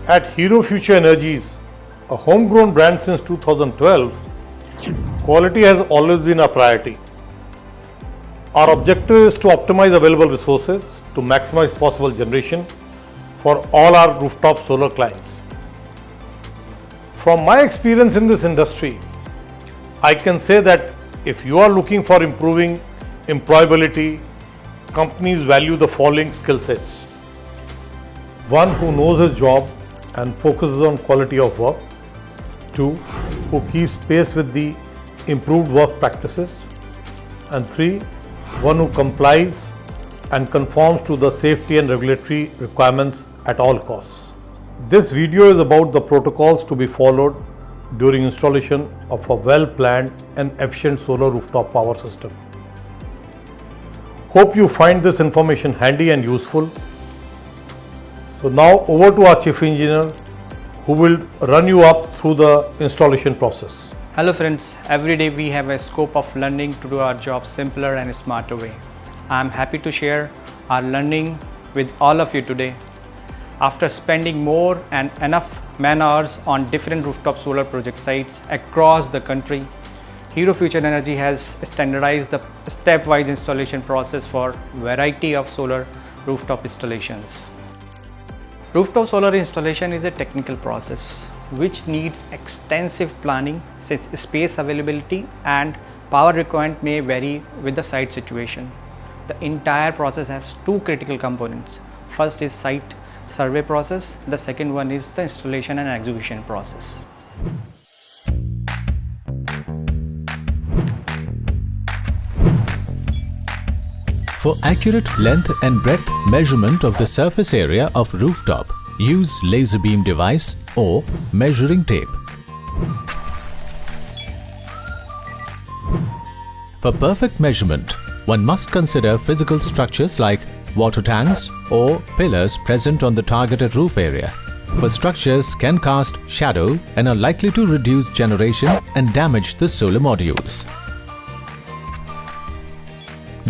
At Hero Future Energies, a homegrown brand since 2012, quality has always been our priority. Our objective is to optimize available resources to maximize possible generation for all our rooftop solar clients. From my experience in this industry, I can say that if you are looking for improving employability, companies value the following skill sets. One who knows his job and focuses on quality of work. Two, who keeps pace with the improved work practices. And three, one who complies and conforms to the safety and regulatory requirements at all costs. This video is about the protocols to be followed during installation of a well-planned and efficient solar rooftop power system. Hope you find this information handy and useful. So now over to our Chief Engineer, who will run you up through the installation process. Hello friends, every day we have a scope of learning to do our job simpler and smarter way. I am happy to share our learning with all of you today. After spending more and enough man hours on different rooftop solar project sites across the country, Hero Future Energy has standardized the stepwise installation process for variety of solar rooftop installations. Rooftop solar installation is a technical process which needs extensive planning since space availability and power requirement may vary with the site situation. The entire process has two critical components. First is site survey process, the second one is the installation and execution process. For accurate length and breadth measurement of the surface area of rooftop, use laser beam device or measuring tape. For perfect measurement, one must consider physical structures like water tanks or pillars present on the targeted roof area. For structures can cast shadow and are likely to reduce generation and damage the solar modules.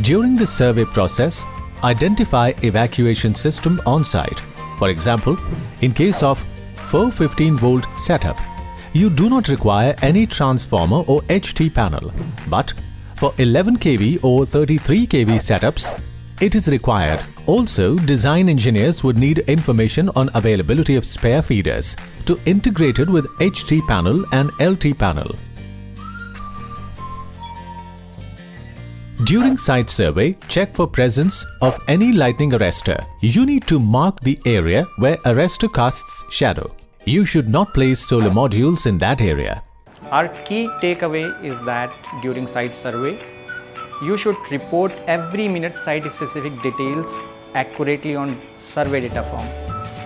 During the survey process, identify evacuation system on site. For example, in case of 415-volt setup, you do not require any transformer or HT panel, but for 11 kV or 33 kV setups, it is required. Also, design engineers would need information on availability of spare feeders to integrate it with HT panel and LT panel. During site survey, check for presence of any lightning arrestor. You need to mark the area where arrestor casts shadow. You should not place solar modules in that area. Our key takeaway is that during site survey, you should report every minute site-specific details accurately on survey data form.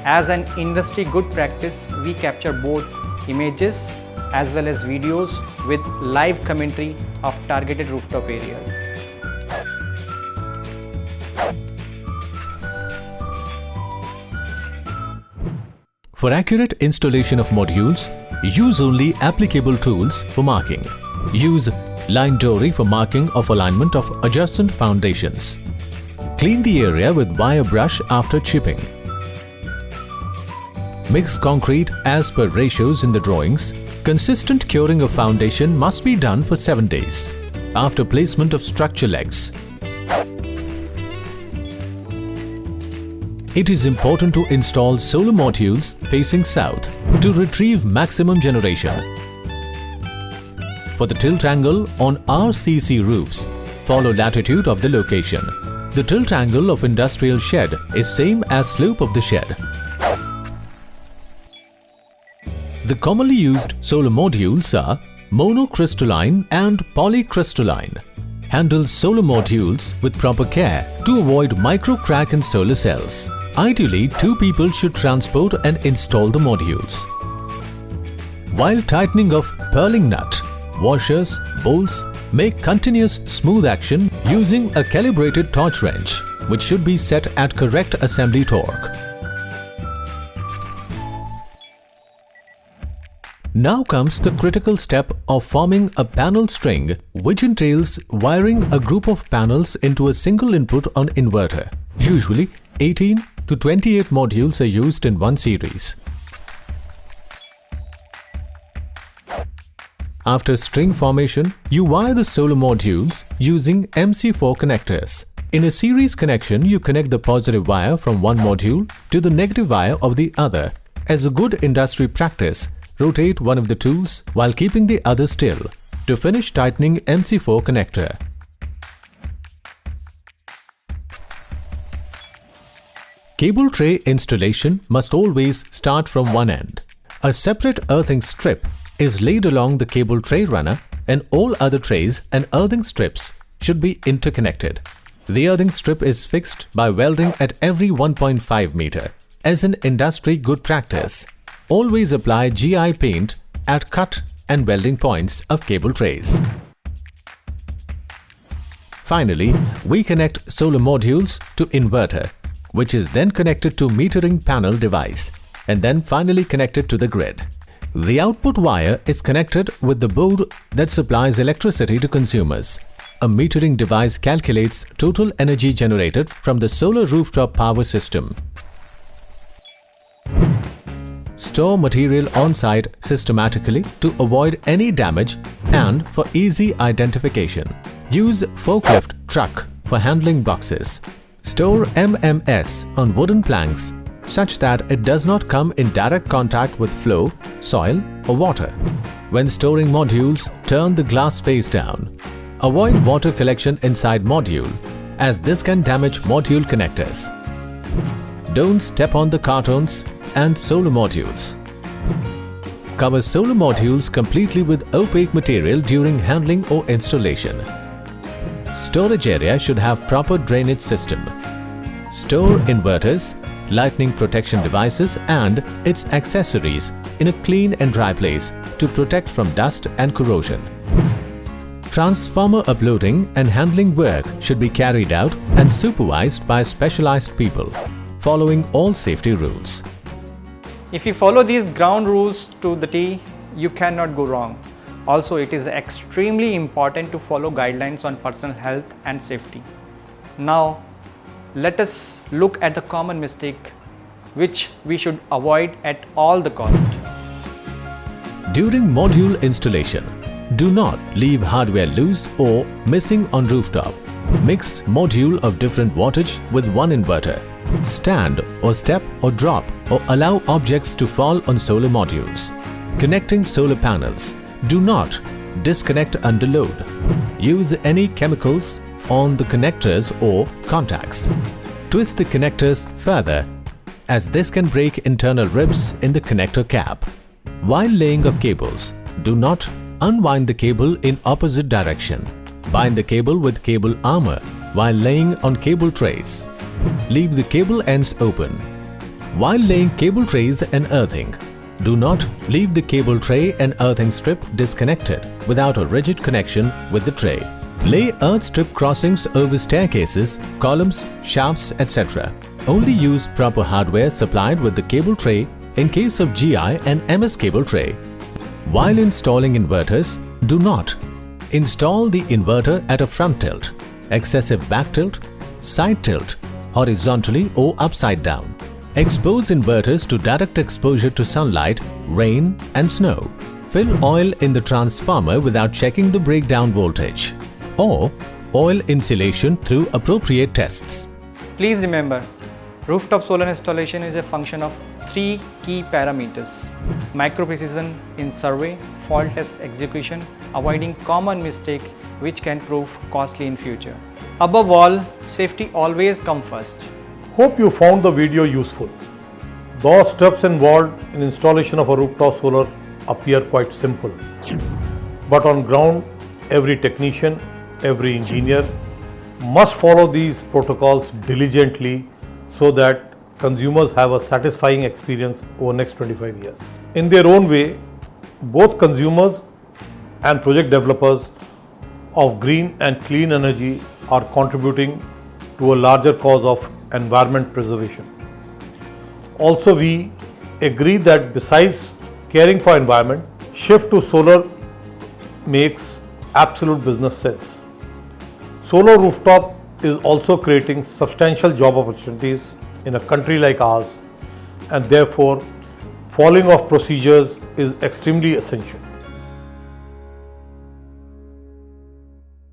As an industry good practice, we capture both images as well as videos with live commentary of targeted rooftop areas. For accurate installation of modules, use only applicable tools for marking. Use line dory for marking of alignment of adjacent foundations. Clean the area with wire brush after chipping. Mix concrete as per ratios in the drawings. Consistent curing of foundation must be done for 7 days after placement of structure legs. It is important to install solar modules facing south to retrieve maximum generation. For the tilt angle on RCC roofs, follow latitude of the location. The tilt angle of industrial shed is same as slope of the shed. The commonly used solar modules are monocrystalline and polycrystalline. Handle solar modules with proper care to avoid micro crack in solar cells. Ideally, 2 people should transport and install the modules. While tightening of purling nut, washers, bolts, make continuous smooth action using a calibrated torch wrench, which should be set at correct assembly torque. Now comes the critical step of forming a panel string, which entails wiring a group of panels into a single input on inverter. Usually, 18 to 28 modules are used in one series. After string formation, you wire the solar modules using MC4 connectors. In a series connection, you connect the positive wire from one module to the negative wire of the other. As a good industry practice, rotate one of the tools while keeping the other still to finish tightening MC4 connector. Cable tray installation must always start from one end. A separate earthing strip is laid along the cable tray runner, and all other trays and earthing strips should be interconnected. The earthing strip is fixed by welding at every 1.5 meter. As an industry good practice, always apply GI paint at cut and welding points of cable trays. Finally, we connect solar modules to inverter, which is then connected to metering panel device and then finally connected to the grid. The output wire is connected with the board that supplies electricity to consumers. A metering device calculates total energy generated from the solar rooftop power system. Store material on-site systematically to avoid any damage and for easy identification. Use forklift truck for handling boxes. Store MMS on wooden planks such that it does not come in direct contact with flow, soil or water. When storing modules, turn the glass face down. Avoid water collection inside module as this can damage module connectors. Don't step on the cartons and solar modules. Cover solar modules completely with opaque material during handling or installation. Storage area should have proper drainage system. Store inverters, lightning protection devices and its accessories in a clean and dry place to protect from dust and corrosion. Transformer uploading and handling work should be carried out and supervised by specialized people, following all safety rules. If you follow these ground rules to the T, you cannot go wrong. Also, it is extremely important to follow guidelines on personal health and safety. Now, let us look at the common mistake which we should avoid at all the cost. During module installation, do not leave hardware loose or missing on rooftop. Mix module of different wattage with one inverter. Stand or step or drop or allow objects to fall on solar modules. Connecting solar panels. Do not disconnect under load. Use any chemicals on the connectors or contacts. Twist the connectors further as this can break internal ribs in the connector cap. While laying of cables, do not unwind the cable in opposite direction. Bind the cable with cable armor while laying on cable trays. Leave the cable ends open. While laying cable trays and earthing, do not leave the cable tray and earthing strip disconnected without a rigid connection with the tray. Lay earth strip crossings over staircases, columns, shafts, etc. Only use proper hardware supplied with the cable tray in case of GI and MS cable tray. While installing inverters, do not install the inverter at a front tilt, excessive back tilt, side tilt, horizontally or upside down. Expose inverters to direct exposure to sunlight, rain and snow. Fill oil in the transformer without checking the breakdown voltage. Or oil insulation through appropriate tests. Please remember, rooftop solar installation is a function of three key parameters: micro precision in survey, fault test execution, avoiding common mistake which can prove costly in future. Above all, safety always comes first. Hope you found the video useful. The steps involved in installation of a rooftop solar appear quite simple. But on ground, every technician, every engineer must follow these protocols diligently so that consumers have a satisfying experience over the next 25 years. In their own way, both consumers and project developers of green and clean energy are contributing to a larger cause of environment preservation. Also, we agree that besides caring for environment, shift to solar makes absolute business sense. Solar rooftop is also creating substantial job opportunities in a country like ours, and therefore following of procedures is extremely essential.